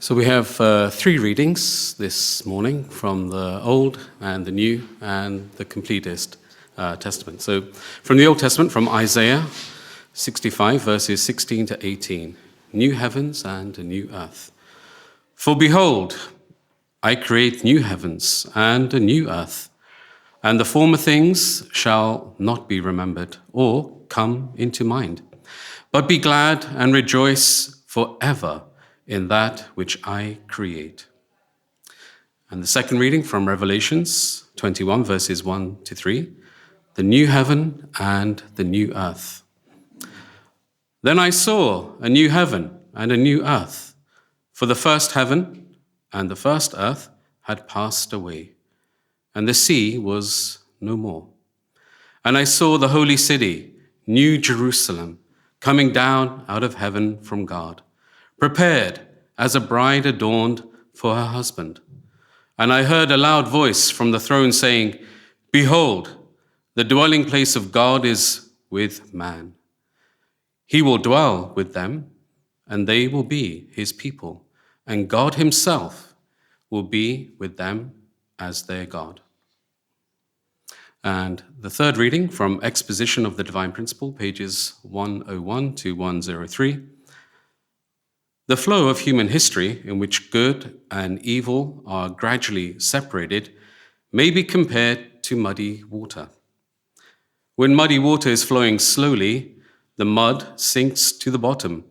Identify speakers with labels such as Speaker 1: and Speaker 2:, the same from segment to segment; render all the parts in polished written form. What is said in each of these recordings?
Speaker 1: So we have three readings this morning from the Old and the New and the completest Testament. So from the Old Testament, from Isaiah 65, verses 16 to 18, new heavens and a new earth. For behold, I create new heavens and a new earth, and the former things shall not be remembered or come into mind. But be glad and rejoice forever in that which I create. And the second reading from Revelations 21, verses 1 to 3, the new heaven and the new earth. Then I saw a new heaven and a new earth, for the first heaven and the first earth had passed away, and the sea was no more. And I saw the holy city, New Jerusalem, coming down out of heaven from God, prepared as a bride adorned for her husband. And I heard a loud voice from the throne saying, Behold, the dwelling place of God is with man. He will dwell with them, and they will be his people, and God himself will be with them as their God. And the third reading from Exposition of the Divine Principle, pages 101 to 103. The flow of human history, in which good and evil are gradually separated, may be compared to muddy water. When muddy water is flowing slowly, the mud sinks to the bottom,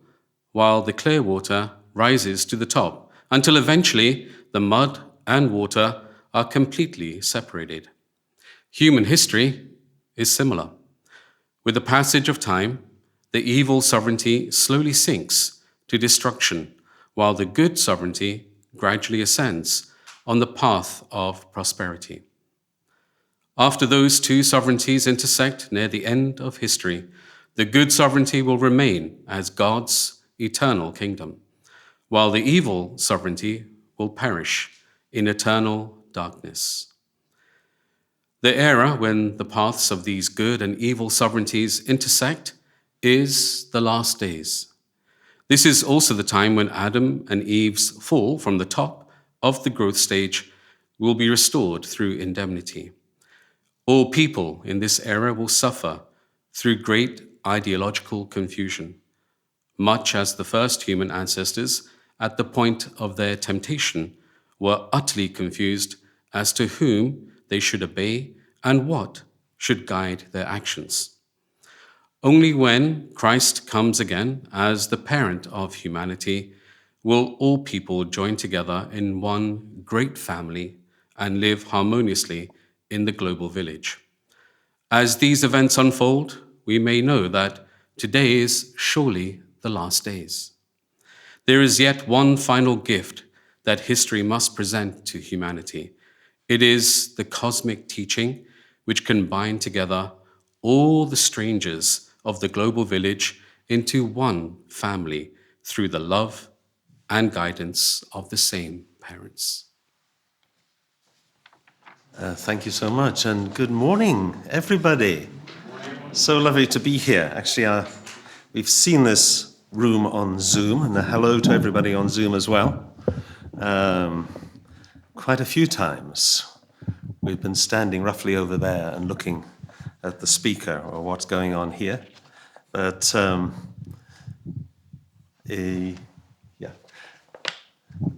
Speaker 1: while the clear water rises to the top, until eventually the mud and water are completely separated. Human history is similar. With the passage of time, the evil sovereignty slowly sinks to destruction, while the good sovereignty gradually ascends on the path of prosperity. After those two sovereignties intersect near the end of history, the good sovereignty will remain as God's eternal kingdom, while the evil sovereignty will perish in eternal darkness. The era when the paths of these good and evil sovereignties intersect is the last days. This is also the time when Adam and Eve's fall from the top of the growth stage will be restored through indemnity. All people in this era will suffer through great ideological confusion, much as the first human ancestors at the point of their temptation were utterly confused as to whom they should obey and what should guide their actions. Only when Christ comes again as the parent of humanity will all people join together in one great family and live harmoniously in the global village. As these events unfold, we may know that today is surely the last days. There is yet one final gift that history must present to humanity. It is the cosmic teaching which can bind together all the strangers of the global village into one family through the love and guidance of the same parents.
Speaker 2: Thank you so much, and good morning, everybody. So lovely to be here. Actually, we've seen this room on Zoom, and a hello to everybody on Zoom as well. Quite a few times. We've been standing roughly over there and looking at the speaker or what's going on here. But,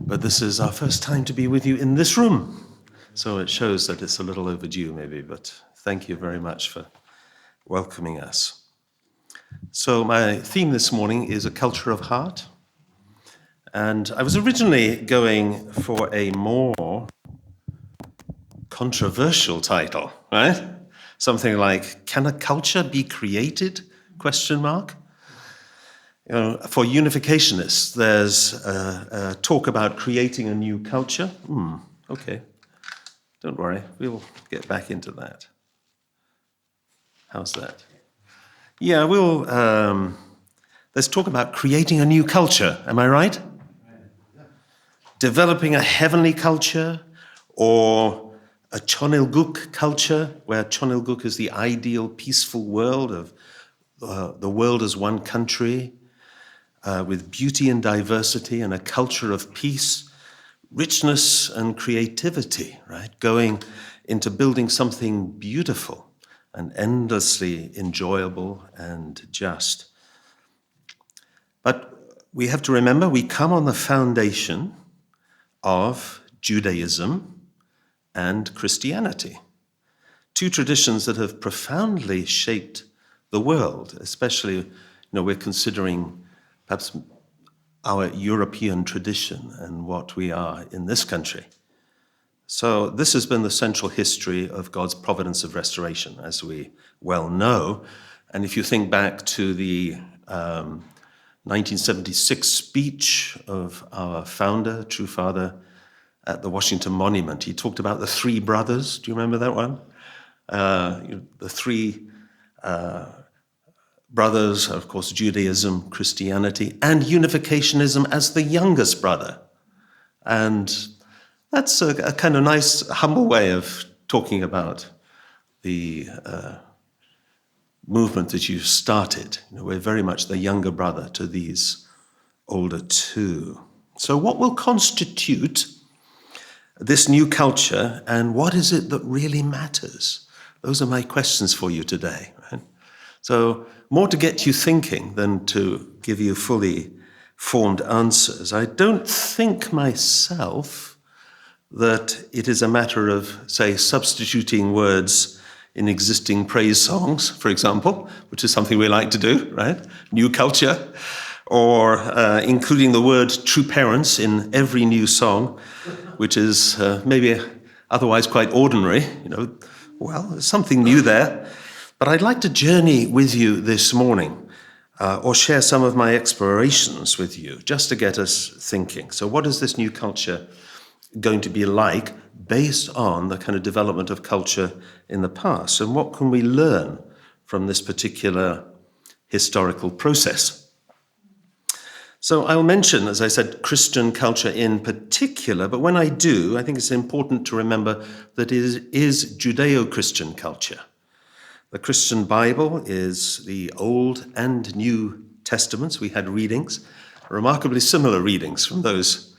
Speaker 2: But this is our first time to be with you in this room. So it shows that it's a little overdue maybe, but thank you very much for welcoming us. So my theme this morning is a culture of heart. And I was originally going for a more controversial title, right? Something like, can a culture be created? ? You know, for unificationists, there's a talk about creating a new culture. Okay, don't worry, we'll get back into that. How's that? Yeah, let's talk about creating a new culture, am I right? Developing a heavenly culture, or a Chonilguk culture, where Chonilguk is the ideal peaceful world of the world as one country. with beauty and diversity and a culture of peace, richness and creativity, right? Going into building something beautiful and endlessly enjoyable and just. But we have to remember we come on the foundation of Judaism and Christianity, two traditions that have profoundly shaped the world, especially, we're considering perhaps our European tradition and what we are in this country. So this has been the central history of God's providence of restoration, as we well know. And if you think back to the 1976 speech of our founder, true father, at the Washington Monument, he talked about the three brothers. Do you remember that one? The three brothers, of course, Judaism, Christianity, and Unificationism as the youngest brother. And that's a kind of nice, humble way of talking about the movement that you started. We're very much the younger brother to these older two. So what will constitute this new culture, and what is it that really matters? Those are my questions for you today. Right? So more to get you thinking than to give you fully formed answers. I don't think myself that it is a matter of, say, substituting words in existing praise songs, for example, which is something we like to do, right? New culture, or including the word true parents in every new song, which is maybe otherwise quite ordinary. Well, there's something new there. But I'd like to journey with you this morning, or share some of my explorations with you, just to get us thinking. So what is this new culture going to be like based on the kind of development of culture in the past? And what can we learn from this particular historical process? So I'll mention, as I said, Christian culture in particular, but when I do, I think it's important to remember that it is Judeo-Christian culture. The Christian Bible is the Old and New Testaments. We had readings, remarkably similar readings from those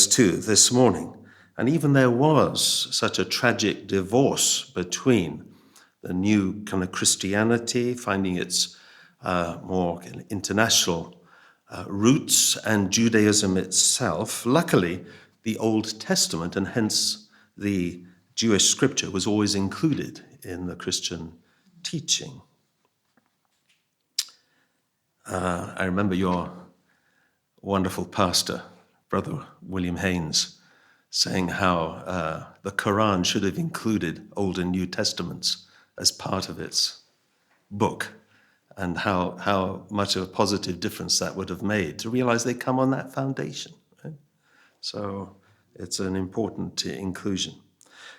Speaker 2: two this morning. And even there was such a tragic divorce between the new kind of Christianity, finding its more international roots, and Judaism itself. Luckily, the Old Testament, and hence the Jewish scripture, was always included in the Christian teaching. I remember your wonderful pastor, Brother William Haynes, saying how the Quran should have included Old and New Testaments as part of its book, and how much of a positive difference that would have made to realize they come on that foundation. Right? So it's an important inclusion.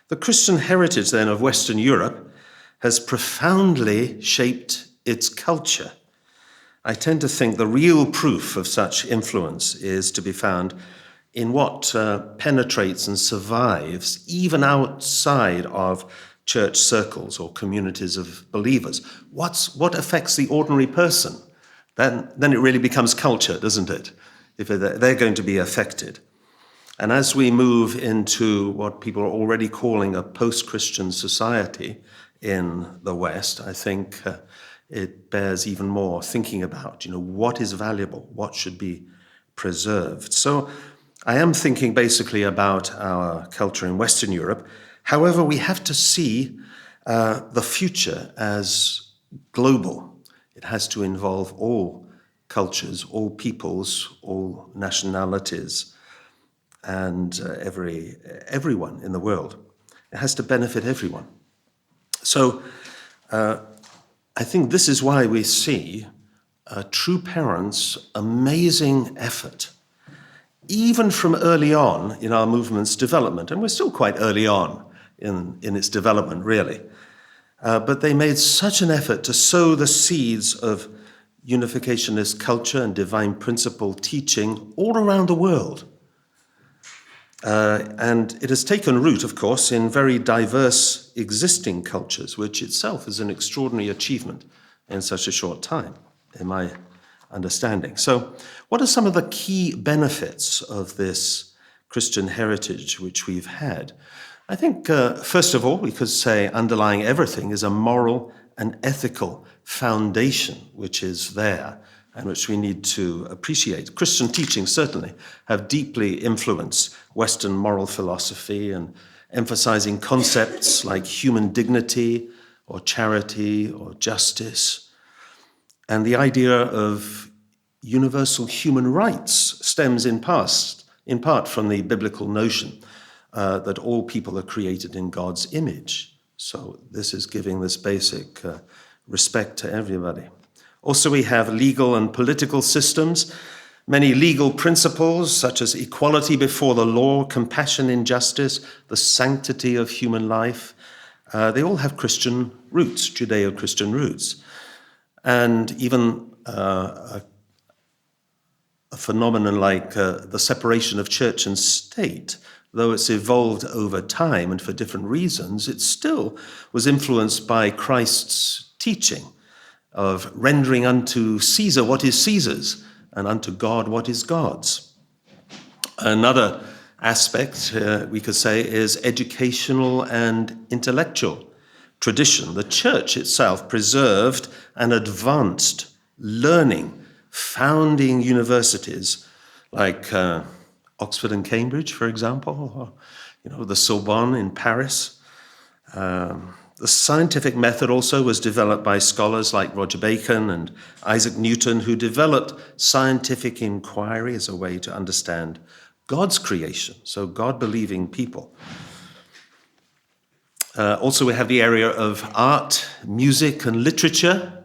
Speaker 2: The Christian heritage, then, of Western Europe has profoundly shaped its culture. I tend to think the real proof of such influence is to be found in what penetrates and survives even outside of church circles or communities of believers. What affects the ordinary person? Then it really becomes culture, doesn't it? If they're going to be affected. And as we move into what people are already calling a post-Christian society in the West, I think it bears even more thinking about, what is valuable, what should be preserved. So I am thinking basically about our culture in Western Europe. However, we have to see the future as global. It has to involve all cultures, all peoples, all nationalities, and everyone in the world. It has to benefit everyone. So I think this is why we see true parents' amazing effort, even from early on in our movement's development, and we're still quite early on in its development, really. But they made such an effort to sow the seeds of unificationist culture and divine principle teaching all around the world. And it has taken root, of course, in very diverse existing cultures, which itself is an extraordinary achievement in such a short time, in my understanding. So what are some of the key benefits of this Christian heritage which we've had? I think, first of all, we could say underlying everything is a moral and ethical foundation which is there and which we need to appreciate. Christian teachings certainly have deeply influenced Western moral philosophy and emphasizing concepts like human dignity or charity or justice. And the idea of universal human rights stems in part from the biblical notion that all people are created in God's image. So this is giving this basic respect to everybody. Also, we have legal and political systems. Many legal principles, such as equality before the law, compassion in justice, the sanctity of human life, they all have Christian roots, Judeo-Christian roots. And even a phenomenon like the separation of church and state, though it's evolved over time and for different reasons, it still was influenced by Christ's teaching of rendering unto Caesar what is Caesar's and unto God what is God's. Another aspect, we could say, is educational and intellectual tradition. The church itself preserved and advanced learning, founding universities like Oxford and Cambridge, for example, or, the Sorbonne in Paris. The scientific method also was developed by scholars like Roger Bacon and Isaac Newton, who developed scientific inquiry as a way to understand God's creation, so God-believing people. Also, we have the area of art, music, and literature.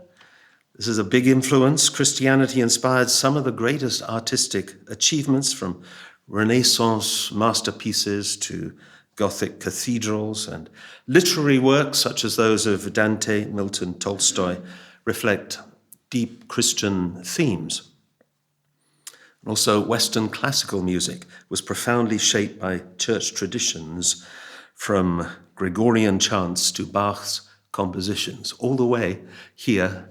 Speaker 2: This is a big influence. Christianity inspired some of the greatest artistic achievements, from Renaissance masterpieces to Gothic cathedrals, and literary works such as those of Dante, Milton, Tolstoy reflect deep Christian themes. And also, Western classical music was profoundly shaped by church traditions, from Gregorian chants to Bach's compositions. All the way here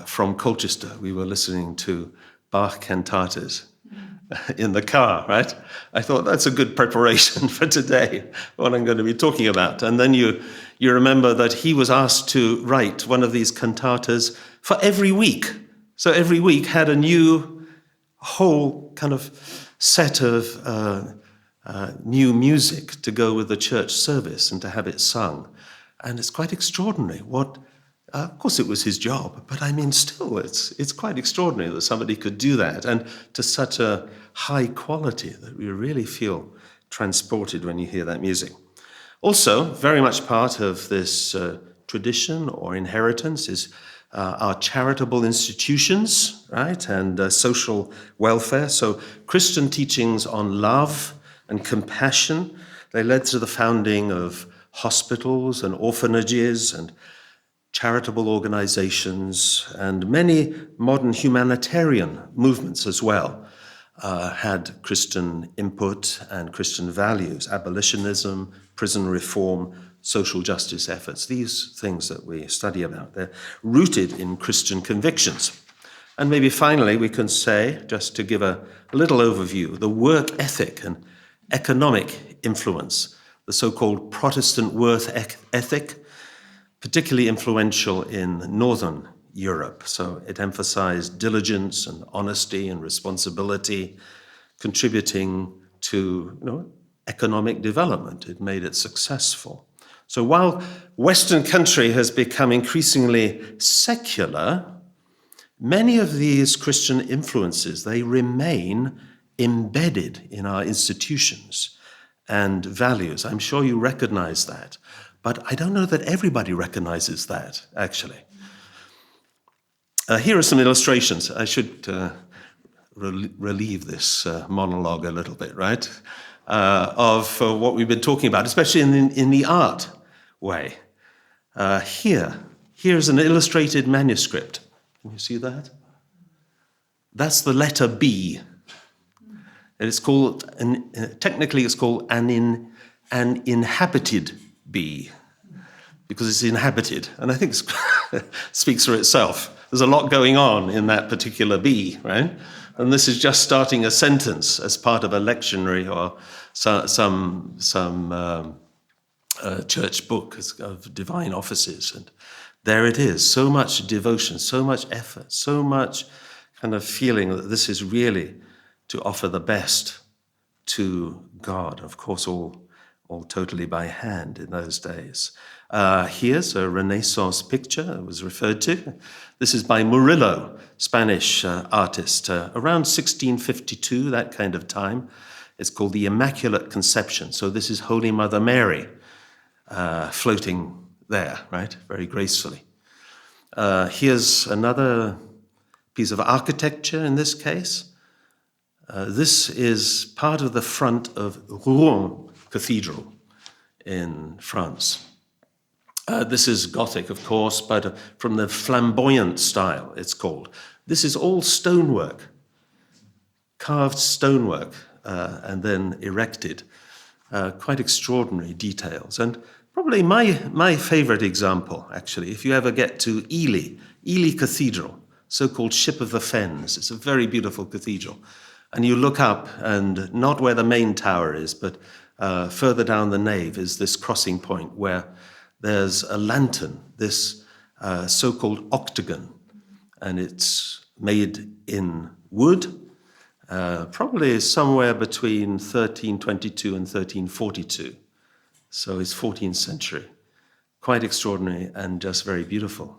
Speaker 2: from Colchester, we were listening to Bach cantatas in the car, right? I thought that's a good preparation for today, what I'm going to be talking about. And then you remember that he was asked to write one of these cantatas for every week. So every week had a new whole kind of set of new music to go with the church service and to have it sung. And it's quite extraordinary what, of course it was his job, but I mean still it's quite extraordinary that somebody could do that, and to such a high quality that we really feel transported when you hear that music. Also, very much part of this tradition or inheritance is our charitable institutions, right, and social welfare. So Christian teachings on love and compassion, they led to the founding of hospitals and orphanages and charitable organizations, and many modern humanitarian movements as well had Christian input and Christian values: abolitionism, prison reform, social justice efforts. These things that we study about, they're rooted in Christian convictions. And maybe finally we can say, just to give a little overview, the work ethic and economic influence, the so-called Protestant work ethic, particularly influential in Northern Europe. So it emphasized diligence and honesty and responsibility, contributing to economic development. It made it successful. So while Western country has become increasingly secular, many of these Christian influences, they remain embedded in our institutions and values. I'm sure you recognize that. But I don't know that everybody recognizes that, actually. Here are some illustrations. I should relieve this monologue a little bit, right? Of what we've been talking about, especially in the art way. Here's an illustrated manuscript. Can you see that? That's the letter B. And it's called, technically it's called an inhabited B, because it's inhabited, and I think it speaks for itself. there's a lot going on in that particular B, right? And this is just starting a sentence as part of a lectionary or some church book of divine offices. And there it is, so much devotion, so much effort, so much kind of feeling that this is really to offer the best to God. Of course, all totally by hand in those days. Here's a Renaissance picture that was referred to. This is by Murillo, Spanish artist, around 1652, that kind of time. It's called the Immaculate Conception. So this is Holy Mother Mary floating there, right, very gracefully. Here's another piece of architecture in this case. This is part of the front of Rouen Cathedral in France. This is Gothic, of course, but from the flamboyant style, it's called. This is all stonework, carved stonework, and then erected. Quite extraordinary details. And probably my favorite example, actually, if you ever get to Ely Cathedral, so-called Ship of the Fens. It's a very beautiful cathedral. And you look up, and not where the main tower is, but further down the nave is this crossing point where there's a lantern, this so-called octagon, and it's made in wood, probably somewhere between 1322 and 1342. So it's 14th century. Quite extraordinary and just very beautiful.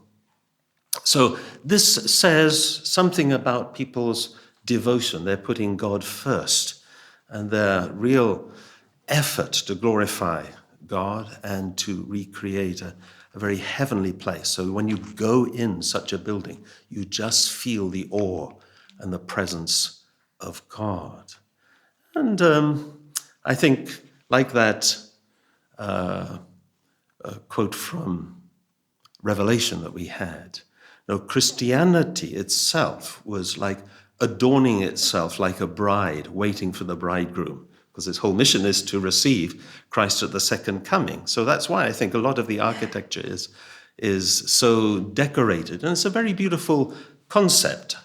Speaker 2: So this says something about people's devotion. They're putting God first, and their real effort to glorify God and to recreate a very heavenly place. So when you go in such a building, you just feel the awe and the presence of God. And I think, like that quote from Revelation that we had, Christianity itself was like adorning itself like a bride waiting for the bridegroom, because its whole mission is to receive Christ at the second coming. So that's why I think a lot of the architecture is so decorated. And it's a very beautiful concept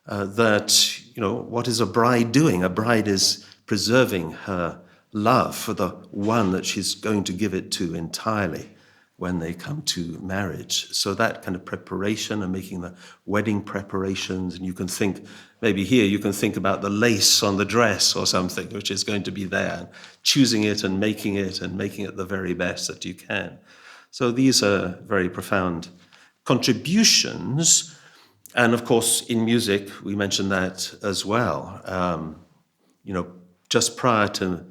Speaker 2: that, what is a bride doing? A bride is preserving her love for the one that she's going to give it to entirely when they come to marriage. So that kind of preparation and making the wedding preparations, and you can think, maybe here you can think about the lace on the dress or something, which is going to be there, choosing it and making it the very best that you can. So these are very profound contributions. And of course, in music, we mentioned that as well. Just prior to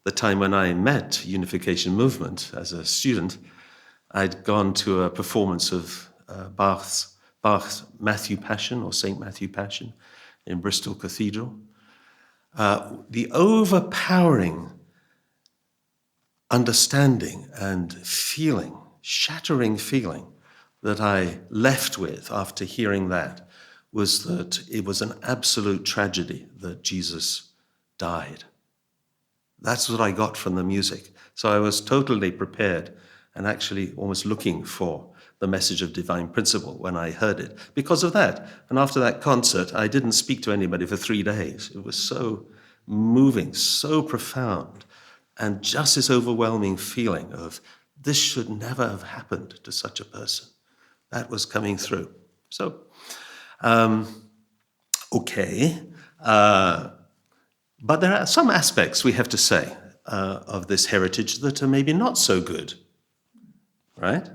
Speaker 2: the time when I met Unification Movement as a student, I'd gone to a performance of Bach's Matthew Passion, or St. Matthew Passion, in Bristol Cathedral. The overpowering understanding and feeling, shattering feeling that I left with after hearing that was that it was an absolute tragedy that Jesus died. That's what I got from the music. So I was totally prepared and actually almost looking for the message of divine principle when I heard it because of that. And after that concert, I didn't speak to anybody for 3 days. It was so moving, so profound, and just this overwhelming feeling of this should never have happened to such a person. That was coming through. So, okay. But there are some aspects, we have to say, of this heritage that are maybe not so good, right?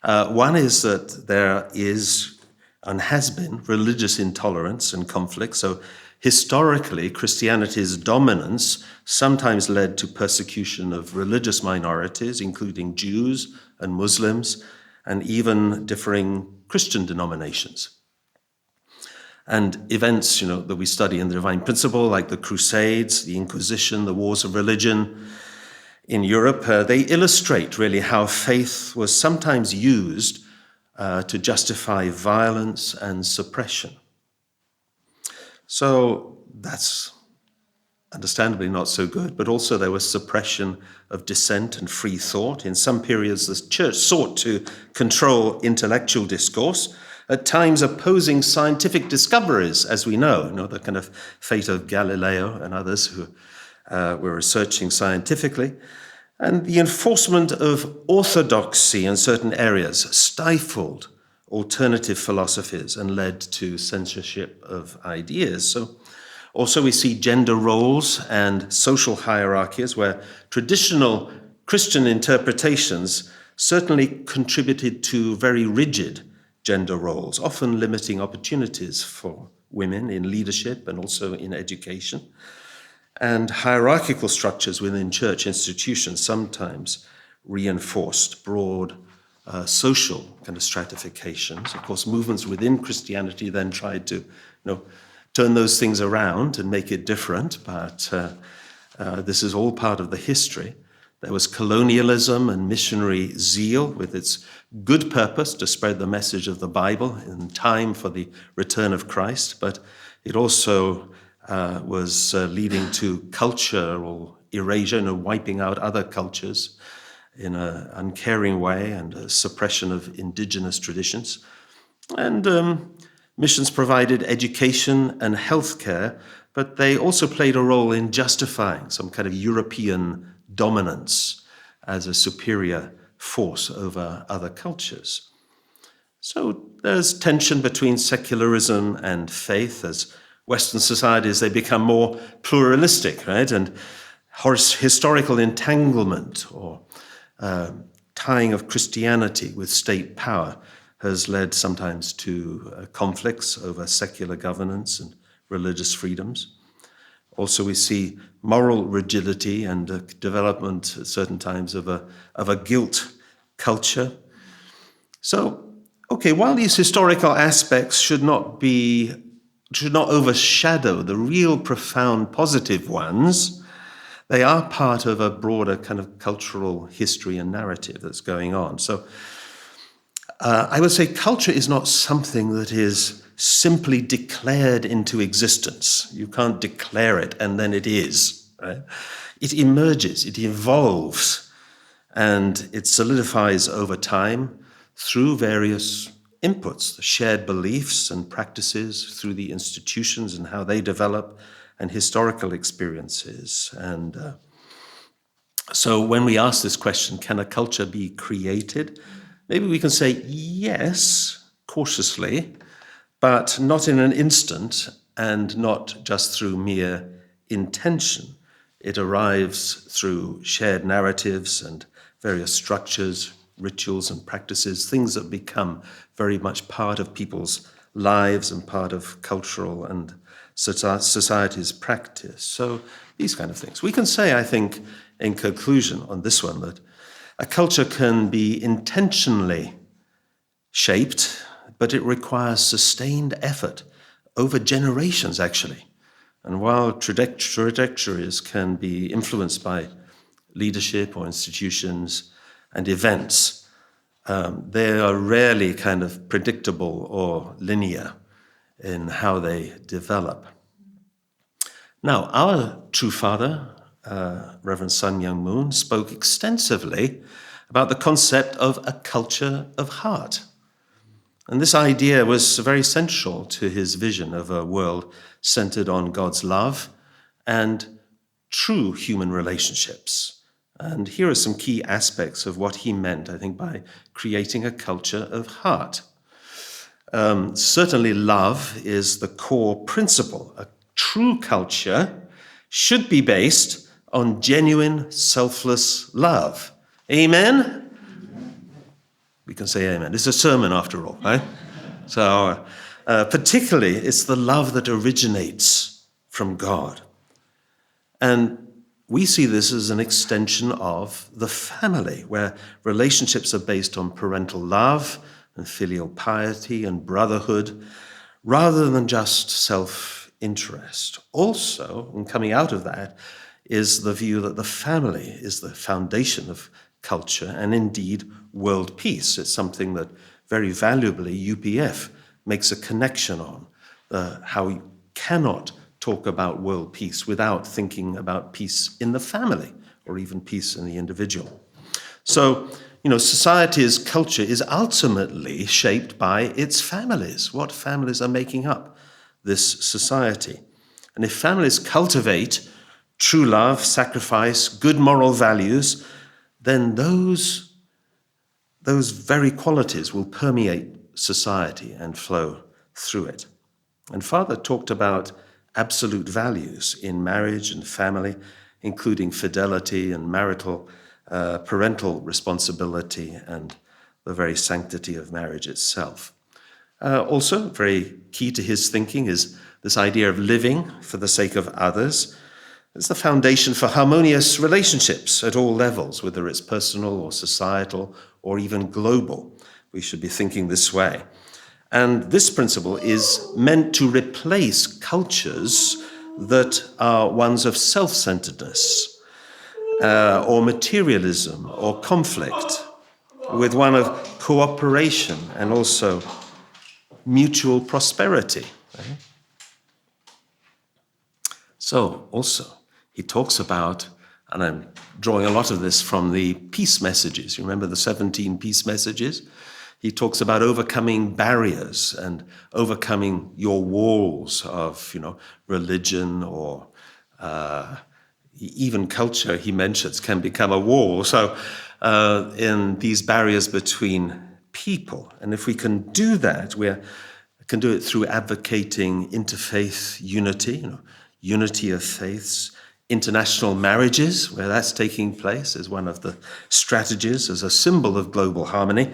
Speaker 2: One is that there is and has been religious intolerance and conflict. So historically, Christianity's dominance sometimes led to persecution of religious minorities, including Jews and Muslims, and even differing Christian denominations. And events, that we study in the Divine Principle, like the Crusades, the Inquisition, the Wars of Religion in Europe, they illustrate really how faith was sometimes used to justify violence and suppression. So that's understandably not so good, but also there was suppression of dissent and free thought. In some periods, the church sought to control intellectual discourse, at times opposing scientific discoveries, as we know, the kind of fate of Galileo and others who were researching scientifically, and the enforcement of orthodoxy in certain areas stifled alternative philosophies and led to censorship of ideas. So also we see gender roles and social hierarchies where traditional Christian interpretations certainly contributed to very rigid gender roles, often limiting opportunities for women in leadership and also in education. And hierarchical structures within church institutions sometimes reinforced broad social kind of stratifications. Of course, movements within Christianity then tried to turn those things around and make it different, but this is all part of the history. There was colonialism and missionary zeal with its good purpose to spread the message of the Bible in time for the return of Christ, but it also was leading to cultural erasure, wiping out other cultures in an uncaring way, and a suppression of indigenous traditions. And missions provided education and healthcare, but they also played a role in justifying some kind of European dominance as a superior force over other cultures. So there's tension between secularism and faith as Western societies, they become more pluralistic, right? And historical entanglement or tying of Christianity with state power has led sometimes to conflicts over secular governance and religious freedoms. Also, we see moral rigidity and development at certain times of a guilt culture. So, okay, while these historical aspects should not overshadow the real profound positive ones, they are part of a broader kind of cultural history and narrative that's going on. So I would say culture is not something that is simply declared into existence. You can't declare it and then it is, right? It emerges, it evolves, and it solidifies over time through various inputs, the shared beliefs and practices, through the institutions and how they develop, and historical experiences. And so when we ask this question, can a culture be created? Maybe we can say yes, cautiously, but not in an instant and not just through mere intention. It arrives through shared narratives and various structures, rituals and practices, things that become very much part of people's lives and part of cultural and society's practice. So these kind of things. We can say, I think, in conclusion on this one, that a culture can be intentionally shaped, but it requires sustained effort over generations, actually. And while trajectories can be influenced by leadership or institutions and events, they are rarely kind of predictable or linear in how they develop. Now, our true father, Reverend Sun Myung Moon, spoke extensively about the concept of a culture of heart. And this idea was very central to his vision of a world centered on God's love and true human relationships. And here are some key aspects of what he meant, I think, by creating a culture of heart. Certainly love is the core principle. A true culture should be based on genuine, selfless love. Amen? We can say amen. It's a sermon after all, right? So particularly, it's the love that originates from God. And we see this as an extension of the family, where relationships are based on parental love and filial piety and brotherhood, rather than just self-interest. Also, and coming out of that, is the view that the family is the foundation of culture and indeed world peace. It's something that very valuably UPF makes a connection on, how you cannot talk about world peace without thinking about peace in the family or even peace in the individual. So, Society's culture is ultimately shaped by its families. What families are making up this society? And if families cultivate true love, sacrifice, good moral values, then those very qualities will permeate society and flow through it. And Father talked about absolute values in marriage and family, including fidelity and parental responsibility and the very sanctity of marriage itself. Also, very key to his thinking is this idea of living for the sake of others. It's the foundation for harmonious relationships at all levels, whether it's personal or societal or even global. We should be thinking this way. And this principle is meant to replace cultures that are ones of self-centeredness or materialism or conflict, with one of cooperation and also mutual prosperity. Right? So also, he talks about, and I'm drawing a lot of this from the peace messages. You remember the 17 peace messages? He talks about overcoming barriers and overcoming your walls of, religion or even culture, he mentions, can become a wall. So in these barriers between people. And if we can do that, we can do it through advocating interfaith unity, unity of faiths, international marriages, where that's taking place as one of the strategies, as a symbol of global harmony,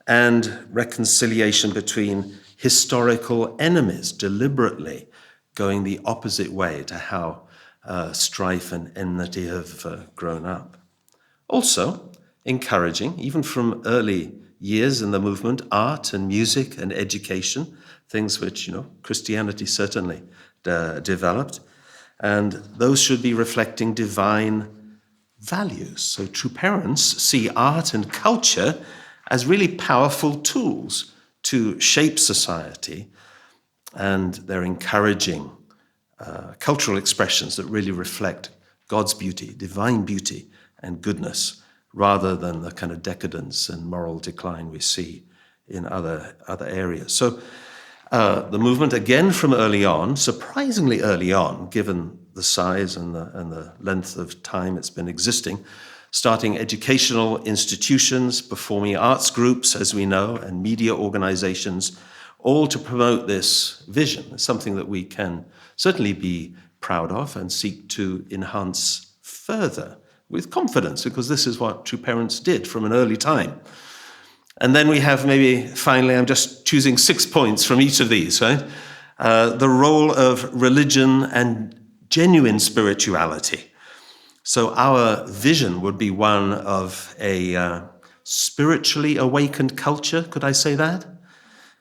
Speaker 2: and reconciliation between historical enemies, deliberately going the opposite way to how strife and enmity have grown up. Also, encouraging, even from early years in the movement, art and music and education, things which, Christianity certainly developed, and those should be reflecting divine values. So true parents see art and culture as really powerful tools to shape society, and they're encouraging cultural expressions that really reflect God's beauty, divine beauty and goodness, rather than the kind of decadence and moral decline we see in other areas. So the movement, again from early on, surprisingly early on, given the size and the length of time it's been existing, starting educational institutions, performing arts groups, as we know, and media organizations, all to promote this vision. It's something that we can certainly be proud of and seek to enhance further with confidence, because this is what true parents did from an early time. And then we have maybe, finally, I'm just choosing 6 points from each of these, right? The role of religion and genuine spirituality. So our vision would be one of a spiritually awakened culture, could I say that?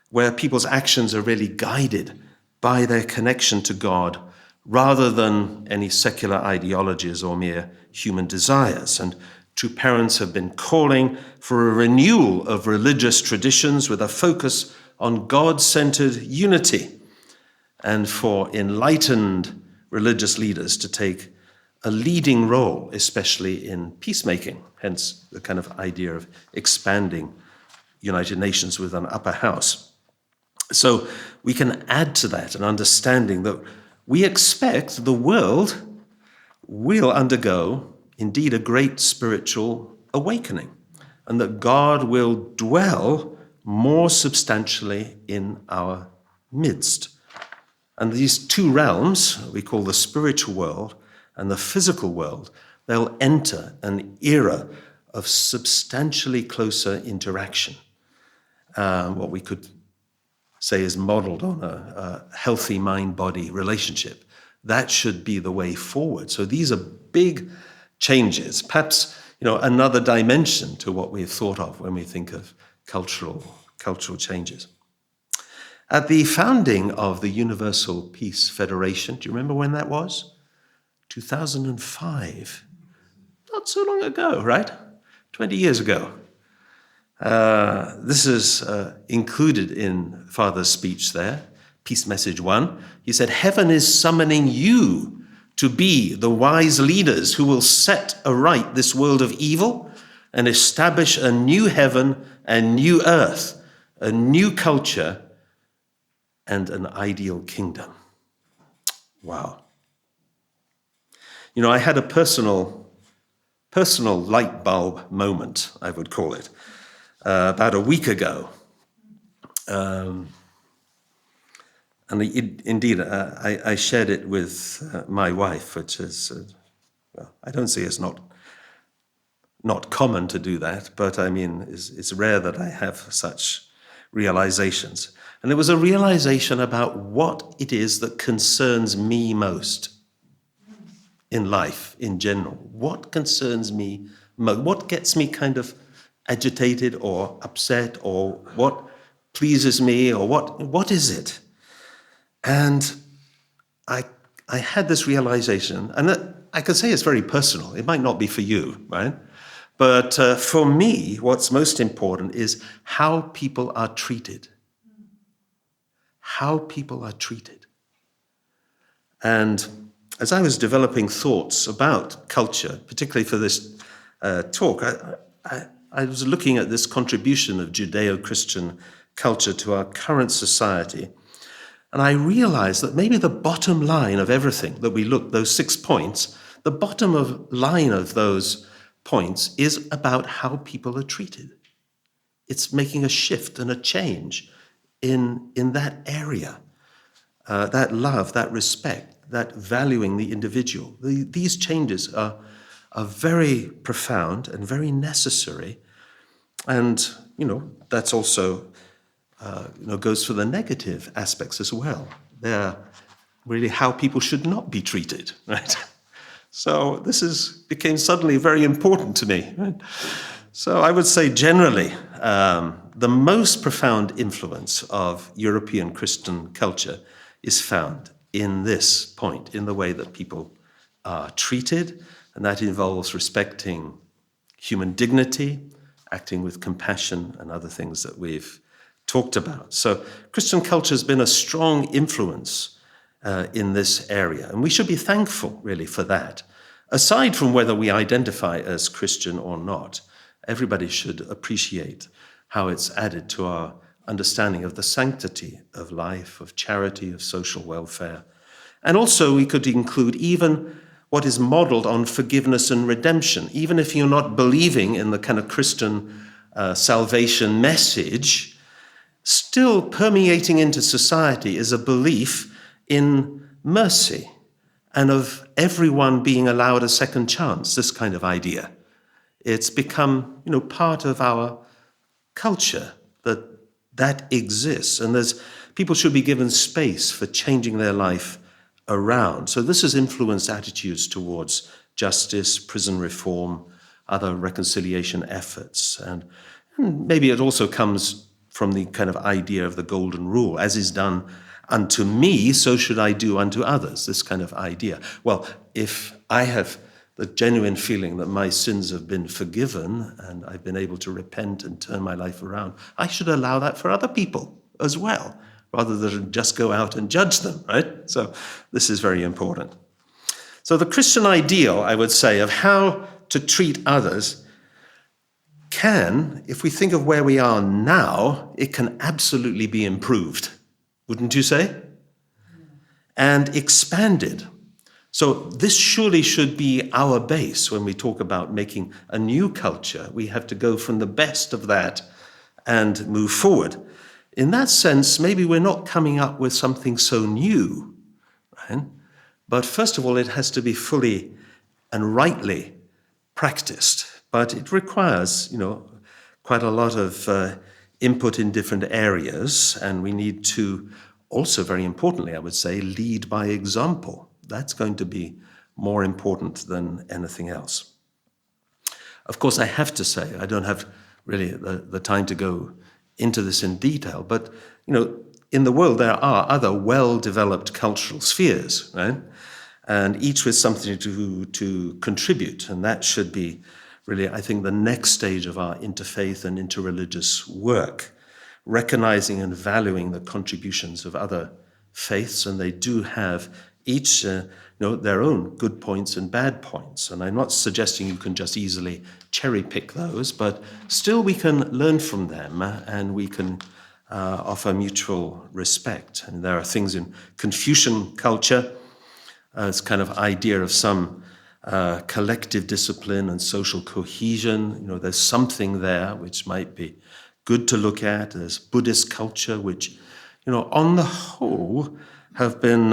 Speaker 2: Where people's actions are really guided by their connection to God, rather than any secular ideologies or mere human desires. And true parents have been calling for a renewal of religious traditions with a focus on God-centered unity, and for enlightened religious leaders to take a leading role, especially in peacemaking, hence the kind of idea of expanding United Nations with an upper house. So we can add to that an understanding that we expect the world will undergo, indeed, a great spiritual awakening, and that God will dwell more substantially in our midst. And these two realms, we call the spiritual world and the physical world, they'll enter an era of substantially closer interaction, what we could say is modeled on a healthy mind-body relationship. That should be the way forward. So these are big changes, perhaps another dimension to what we've thought of when we think of cultural changes. At the founding of the Universal Peace Federation, do you remember when that was? 2005. Not so long ago, right? 20 years ago. This is included in Father's speech there, Peace Message 1. He said, "Heaven is summoning you to be the wise leaders who will set aright this world of evil and establish a new heaven and new earth, a new culture, and an ideal kingdom. Wow. You know, I had a personal light bulb moment, I would call it, about a week ago. And indeed, I shared it with my wife, which is, well, I don't see it's not common to do that, but I mean, it's rare that I have such realizations. And it was a realization about what it is that concerns me most in life in general. What concerns me most? What gets me kind of agitated or upset, or what pleases me, or what is it? And I had this realization, and I could say it's very personal. It might not be for you, right? But for me, what's most important is how people are treated. How people are treated. And as I was developing thoughts about culture, particularly for this talk, I was looking at this contribution of Judeo-Christian culture to our current society. And I realized that maybe the bottom line of everything that we look, those 6 points, the bottom line of those points is about how people are treated. It's making a shift and a change in that area, that love, that respect, that valuing the individual. These changes are very profound and very necessary. And, that's also goes for the negative aspects as well. They're really how people should not be treated, right? So this became suddenly very important to me. Right? So I would say generally, the most profound influence of European Christian culture is found in this point, in the way that people are treated, and that involves respecting human dignity, acting with compassion, and other things that we've talked about. So Christian culture has been a strong influence in this area, and we should be thankful, really, for that. Aside from whether we identify as Christian or not, everybody should appreciate how it's added to our understanding of the sanctity of life, of charity, of social welfare. And also we could include even what is modeled on forgiveness and redemption. Even if you're not believing in the kind of Christian salvation message, still permeating into society is a belief in mercy and of everyone being allowed a second chance, this kind of idea. It's become, part of our culture that exists, and people should be given space for changing their life around. So this has influenced attitudes towards justice, prison reform, other reconciliation efforts, and maybe it also comes from the kind of idea of the golden rule, as is done unto me, so should I do unto others, this kind of idea. Well, if I have the genuine feeling that my sins have been forgiven and I've been able to repent and turn my life around, I should allow that for other people as well, rather than just go out and judge them, right? So this is very important. So the Christian ideal, I would say, of how to treat others can, if we think of where we are now, it can absolutely be improved, wouldn't you say? And expanded. So this surely should be our base when we talk about making a new culture. We have to go from the best of that and move forward. In that sense, maybe we're not coming up with something so new, right? But first of all, it has to be fully and rightly practiced. But it requires, quite a lot of input in different areas, and we need to also, very importantly, I would say, lead by example. That's going to be more important than anything else. Of course, I have to say, I don't have really the time to go into this in detail, but, in the world there are other well-developed cultural spheres, right? And each with something to contribute, and that should be really, I think, the next stage of our interfaith and interreligious work, recognizing and valuing the contributions of other faiths, and they do have each know their own good points and bad points. And I'm not suggesting you can just easily cherry pick those, but still we can learn from them and we can offer mutual respect. And there are things in Confucian culture, this kind of idea of some collective discipline and social cohesion. There's something there which might be good to look at. There's Buddhist culture, which, on the whole, have been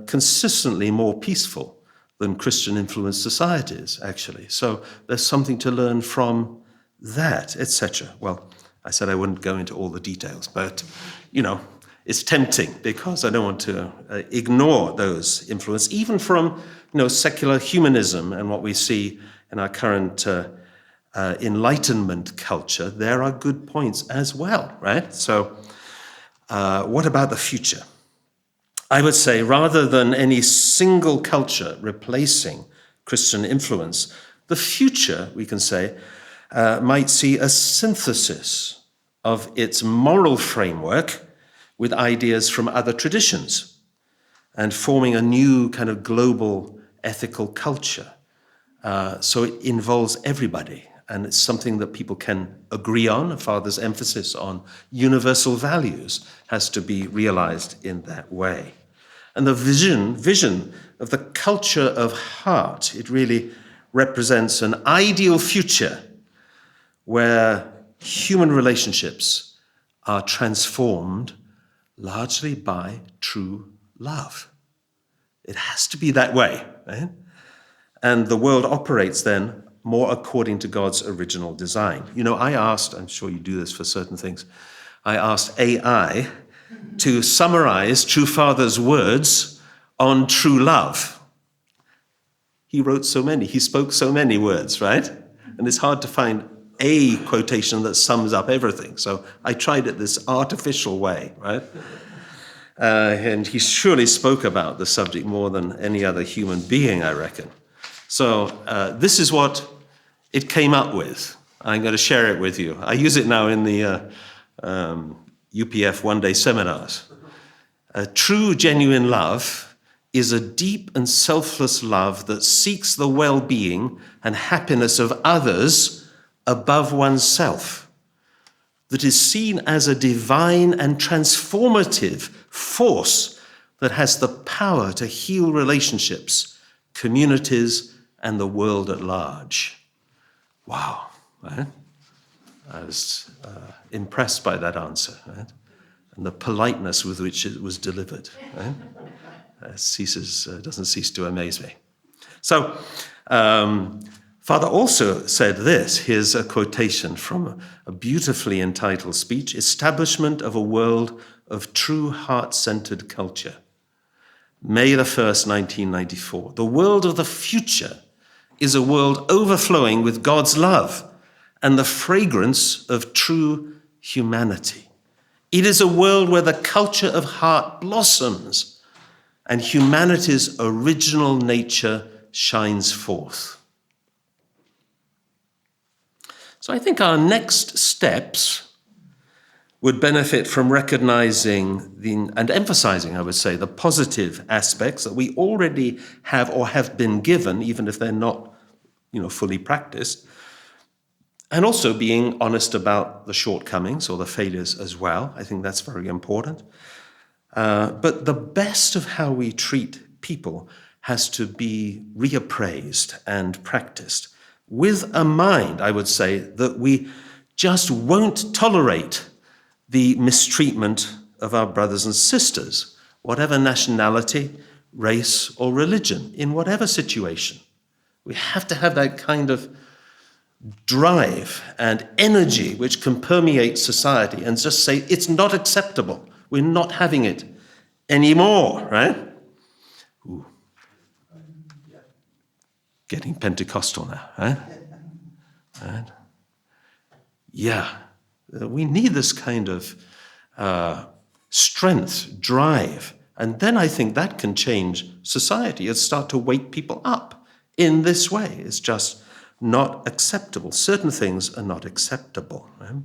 Speaker 2: consistently more peaceful than Christian-influenced societies, actually. So there's something to learn from that, etc. Well, I said I wouldn't go into all the details, but, it's tempting because I don't want to ignore those influences, even from, secular humanism and what we see in our current Enlightenment culture. There are good points as well, right? So what about the future? I would say rather than any single culture replacing Christian influence, the future, we can say, might see a synthesis of its moral framework with ideas from other traditions and forming a new kind of global ethical culture. So it involves everybody, and it's something that people can agree on. Father's emphasis on universal values has to be realized in that way. And the vision of the culture of heart, it really represents an ideal future where human relationships are transformed largely by true love. It has to be that way, right? And the world operates then more according to God's original design. I asked, I'm sure you do this for certain things, I asked AI to summarize True Father's words on true love. He wrote so many, he spoke so many words, right? And it's hard to find a quotation that sums up everything. So I tried it this artificial way, right? And he surely spoke about the subject more than any other human being, I reckon. So this is what it came up with. I'm going to share it with you. I use it now in the UPF one-day seminars. True, genuine love is a deep and selfless love that seeks the well-being and happiness of others above oneself, that is seen as a divine and transformative force that has the power to heal relationships, communities, and the world at large. Wow, right? I was impressed by that answer, right? And the politeness with which it was delivered, right? Doesn't cease to amaze me. So, Father also said this. Here's a quotation from a beautifully entitled speech, Establishment of a World of True Heart-Centered Culture. May the 1st, 1994. The world of the future is a world overflowing with God's love and the fragrance of true humanity. It is a world where the culture of heart blossoms and humanity's original nature shines forth. So I think our next steps would benefit from recognizing and emphasizing, I would say, the positive aspects that we already have or have been given, even if they're not, fully practiced, and also being honest about the shortcomings or the failures as well. I think that's very important. But the best of how we treat people has to be reappraised and practiced with a mind, I would say, that we just won't tolerate the mistreatment of our brothers and sisters, whatever nationality, race, or religion, in whatever situation. We have to have that kind of drive and energy which can permeate society and just say, it's not acceptable. We're not having it anymore, right? Ooh. Getting Pentecostal now, right? Right? Yeah, we need this kind of strength, drive, and then I think that can change society. It'll start to wake people up in this way. It's just not acceptable. Certain things are not acceptable. Right?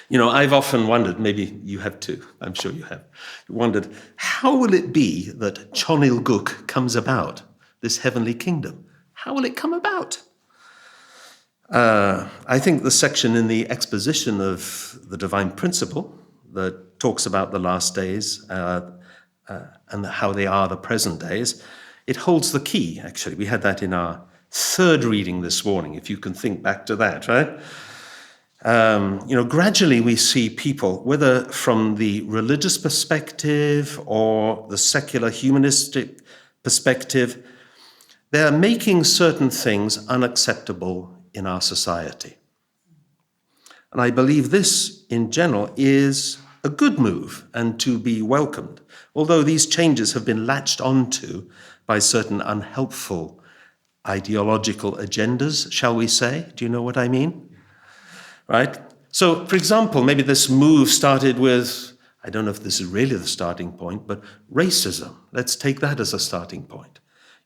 Speaker 2: You know, I've often wondered, maybe you have too, I'm sure you have, wondered, how will it be that Chon Il-guk comes about, this heavenly kingdom? How will it come about? I think the section in the exposition of the divine principle that talks about the last days and how they are the present days, it holds the key, actually. We had that in our third reading this morning, if you can think back to that, right? Gradually we see people, whether from the religious perspective or the secular humanistic perspective, they're making certain things unacceptable in our society. And I believe this, in general, is a good move and to be welcomed, although these changes have been latched onto by certain unhelpful ideological agendas, shall we say? Do you know what I mean? Right? So, for example, maybe this move started with, I don't know if this is really the starting point, but racism. Let's take that as a starting point.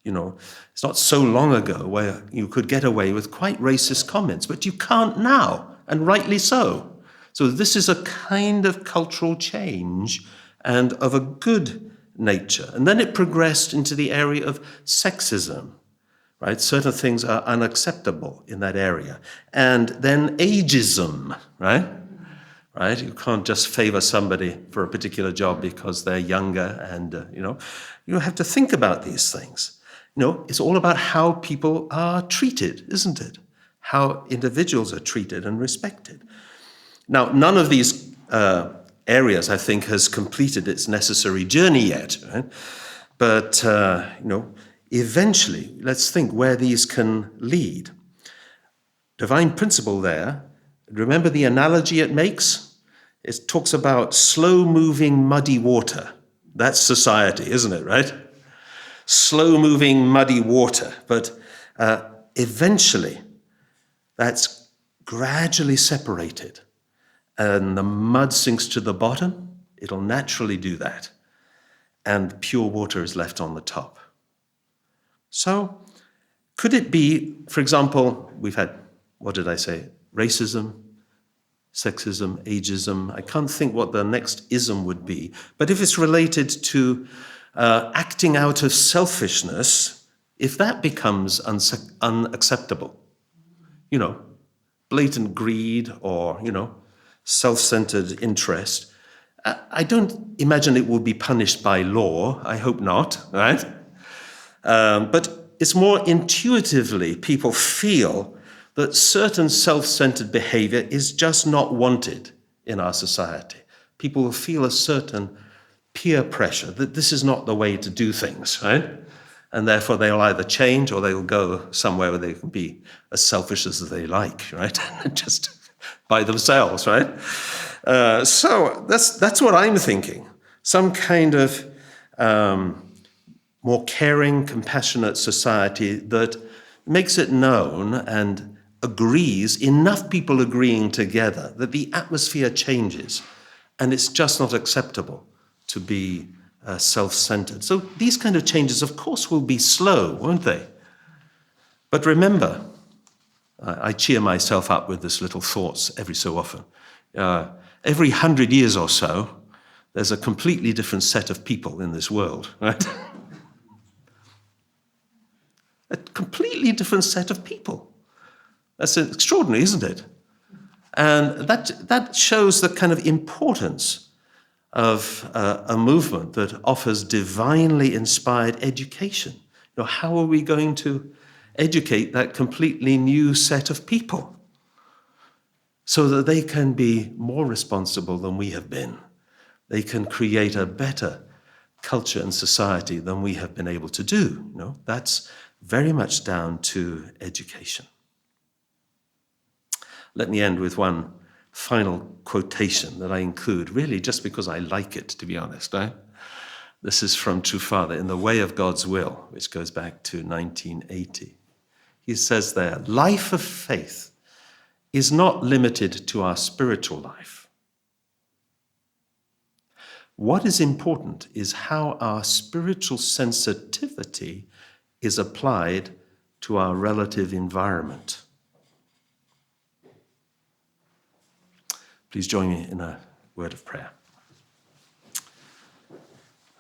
Speaker 2: You know, it's not so long ago where you could get away with quite racist comments, but you can't now, and rightly so. So this is a kind of cultural change and of a good nature. And then it progressed into the area of sexism. Right? Certain things are unacceptable in that area. And then ageism, right? Right? You can't just favor somebody for a particular job because they're younger and, you have to think about these things. It's all about how people are treated, isn't it? How individuals are treated and respected. Now, none of these areas, I think, has completed its necessary journey yet, right? But, eventually, let's think where these can lead. Divine principle there, remember the analogy it makes? It talks about slow-moving muddy water. That's society, isn't it, right? Slow-moving muddy water. But eventually, that's gradually separated. And the mud sinks to the bottom. It'll naturally do that. And pure water is left on the top. So, could it be, for example, we've had, what did I say, racism, sexism, ageism. I can't think what the next ism would be. But if it's related to acting out of selfishness, if that becomes unacceptable, blatant greed or, self-centered interest, I don't imagine it will be punished by law. I hope not, right? But it's more intuitively people feel that certain self-centered behavior is just not wanted in our society. People will feel a certain peer pressure that this is not the way to do things, right? And therefore they'll either change or they'll go somewhere where they can be as selfish as they like, right? Just by themselves, right? So that's what I'm thinking. Some kind of more caring, compassionate society that makes it known and agrees, enough people agreeing together, that the atmosphere changes and it's just not acceptable to be self-centered. So these kind of changes, of course, will be slow, won't they? But remember, I cheer myself up with this little thoughts every so often. Every 100 years or so, there's a completely different set of people in this world, right? A completely different set of people. That's extraordinary, isn't it? And that shows the kind of importance of a movement that offers divinely inspired education. How are we going to educate that completely new set of people so that they can be more responsible than we have been? They can create a better culture and society than we have been able to do. That's very much down to education. Let me end with one final quotation that I include, really just because I like it, to be honest. Right? This is from True Father, In the Way of God's Will, which goes back to 1980. He says there, life of faith is not limited to our spiritual life. What is important is how our spiritual sensitivity is applied to our relative environment. Please join me in a word of prayer.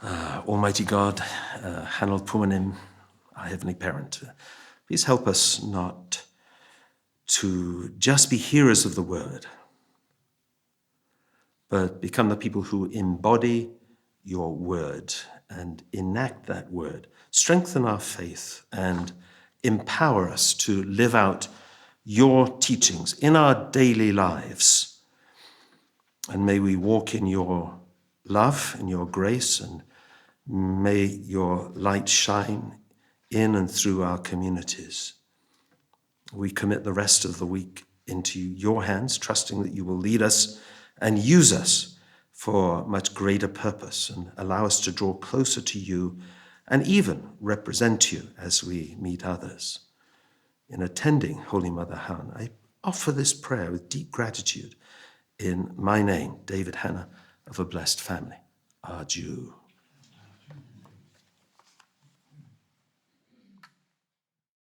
Speaker 2: Almighty God, Hanel Pumanim, our Heavenly Parent, please help us not to just be hearers of the word, but become the people who embody your word and enact that word. Strengthen our faith and empower us to live out your teachings in our daily lives. And may we walk in your love and your grace, and may your light shine in and through our communities. We commit the rest of the week into your hands, trusting that you will lead us and use us for much greater purpose and allow us to draw closer to you and even represent you as we meet others. In attending Holy Mother Han, I offer this prayer with deep gratitude in my name, David Hanna, of a blessed family, our Jew.